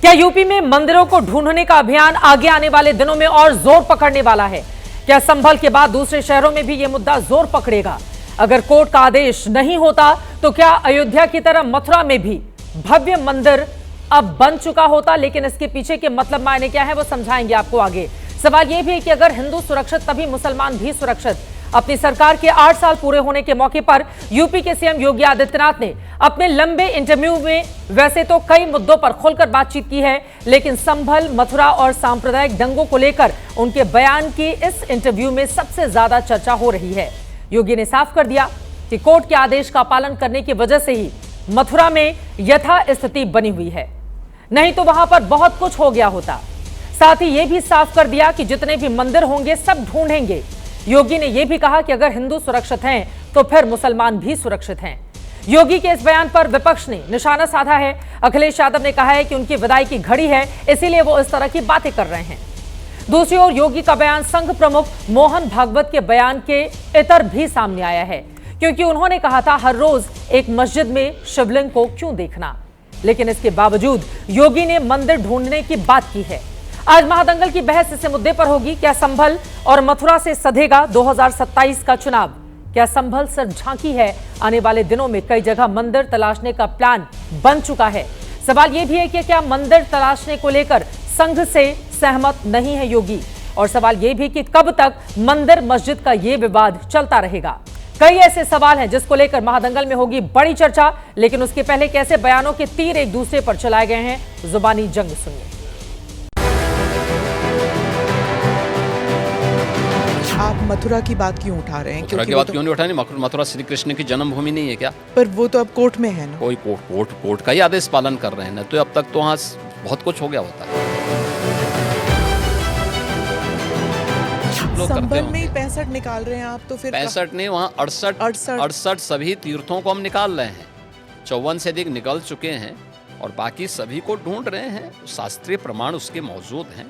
क्या यूपी में मंदिरों को ढूंढने का अभियान आगे आने वाले दिनों में और जोर पकड़ने वाला है? क्या संभल के बाद दूसरे शहरों में भी यह मुद्दा जोर पकड़ेगा? अगर कोर्ट का आदेश नहीं होता तो क्या अयोध्या की तरह मथुरा में भी भव्य मंदिर अब बन चुका होता? लेकिन इसके पीछे के मतलब मायने क्या है वो समझाएंगे आपको आगे। सवाल यह भी है कि अगर हिंदू सुरक्षित तभी मुसलमान भी सुरक्षित। अपनी सरकार के 8 साल पूरे होने के मौके पर यूपी के सीएम योगी आदित्यनाथ ने अपने लंबे इंटरव्यू में वैसे तो कई मुद्दों पर खुलकर बातचीत की है, लेकिन संभल, मथुरा और सांप्रदायिक दंगों को लेकर उनके बयान की इस इंटरव्यू में सबसे ज्यादा चर्चा हो रही है। योगी ने साफ कर दिया कि कोर्ट के आदेश का पालन करने की वजह से ही मथुरा में यथास्थिति बनी हुई है, नहीं तो वहां पर बहुत कुछ हो गया होता। साथ ही यह भी साफ कर दिया कि जितने भी मंदिर होंगे सब ढूंढेंगे। योगी ने यह भी कहा कि अगर हिंदू सुरक्षित हैं तो फिर मुसलमान भी सुरक्षित हैं। योगी के इस बयान पर विपक्ष ने निशाना साधा है। अखिलेश यादव ने कहा है कि उनकी विदाई की घड़ी है, इसीलिए वो इस तरह की बातें कर रहे हैं। दूसरी ओर योगी का बयान संघ प्रमुख मोहन भागवत के बयान के इतर भी सामने आया है, क्योंकि उन्होंने कहा था हर रोज एक मस्जिद में शिवलिंग को क्यों देखना, लेकिन इसके बावजूद योगी ने मंदिर ढूंढने की बात की है। आज महादंगल की बहस इस मुद्दे पर होगी। क्या संभल और मथुरा से सधेगा 2027 का चुनाव? क्या संभल सिर्फ झांकी है? आने वाले दिनों में कई जगह मंदिर तलाशने का प्लान बन चुका है। सवाल यह भी है कि क्या मंदिर तलाशने को लेकर संघ से सहमत नहीं है योगी? और सवाल यह भी कि कब तक मंदिर मस्जिद का यह विवाद चलता रहेगा? कई ऐसे सवाल हैं जिसको लेकर महादंगल में होगी बड़ी चर्चा, लेकिन उसके पहले कैसे बयानों के तीर एक दूसरे पर चलाए गए हैं, जुबानी जंग सुनिए। आप मथुरा की बात क्यों उठा रहे हैं? मथुरा की बात क्यों नहीं उठा रहे? मथुरा श्री कृष्ण की जन्मभूमि नहीं है क्या? पर वो तो अब कोर्ट में है ना। कोई कोर्ट का ही आदेश पालन कर रहे हैं ना, तो अब तक तो वहाँ बहुत कुछ हो गया होता है। संभल में ही 65 निकाल रहे हैं आप, तो फिर 65 नहीं, वहाँ 68 सभी तीर्थों को हम निकाल रहे हैं। 54 से अधिक निकल चुके हैं और बाकी सभी को ढूंढ रहे हैं। शास्त्रीय प्रमाण उसके मौजूद हैं,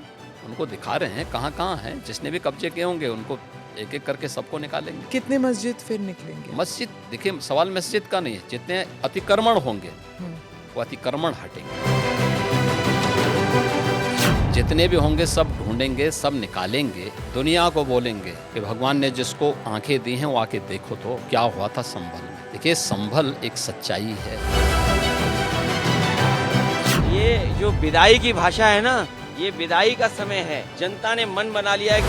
उनको दिखा रहे हैं कहाँ कहाँ हैं। जिसने भी कब्जे किए होंगे उनको एक एक करके सबको निकालेंगे। कितने मस्जिद फिर निकलेंगे? मस्जिद देखिए, सवाल मस्जिद का नहीं है, जितने अतिक्रमण होंगे वो अतिक्रमण हटेंगे। जितने भी होंगे सब ढूंढेंगे, सब निकालेंगे। दुनिया को बोलेंगे कि भगवान ने जिसको आंखें दी हैं वो आके देखो तो क्या हुआ था संभल में। देखिए, संभल एक सच्चाई है। ये जो विदाई की भाषा है ना, ये विदाई का समय है। जनता ने मन बना लिया है।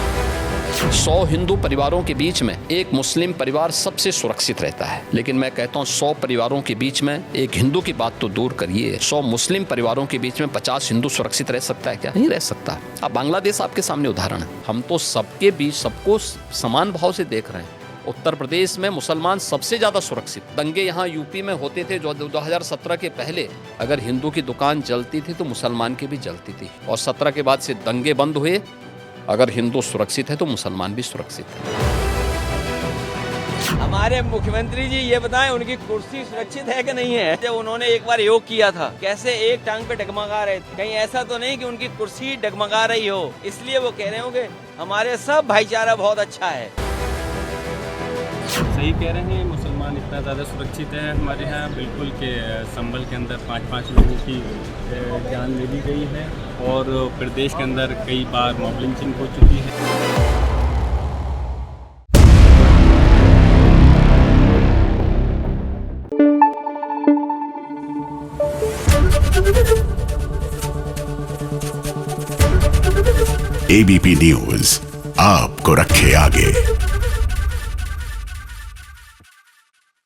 100 हिंदू परिवारों के बीच में एक मुस्लिम परिवार सबसे सुरक्षित रहता है, लेकिन मैं कहता हूँ 100 परिवारों के बीच में एक हिंदू की बात तो दूर करिए, 100 मुस्लिम परिवारों के बीच में 50 हिंदू सुरक्षित रह सकता है क्या? नहीं रह सकता। अब बांग्लादेश आपके सामने उदाहरण है। हम तो सबके बीच सबको समान भाव से देख रहे हैं। उत्तर प्रदेश में मुसलमान सबसे ज्यादा सुरक्षित। दंगे यहाँ यूपी में होते थे जो 2017 के पहले, अगर हिंदू की दुकान जलती थी तो मुसलमान की भी जलती थी, और 17 के बाद से दंगे बंद हुए। अगर हिंदू सुरक्षित है तो मुसलमान भी सुरक्षित है। हमारे मुख्यमंत्री जी ये बताएं, उनकी कुर्सी सुरक्षित है कि नहीं है? जब उन्होंने एक बार योग किया था, कैसे एक टांग पे डगमगा रहे थे। कहीं ऐसा तो नहीं कि उनकी कुर्सी डगमगा रही हो, इसलिए वो कह रहे होंगे हमारे सब भाईचारा बहुत अच्छा है। सही कह रहे हैं, मुसलमान इतना ज़्यादा सुरक्षित है हमारे यहाँ बिल्कुल कि संभल के अंदर 5-5 लोगों की जान ले ली गई है, और प्रदेश के अंदर कई बार मॉब लिंचिंग हो चुकी है। एबीपी न्यूज़ आपको रखे आगे।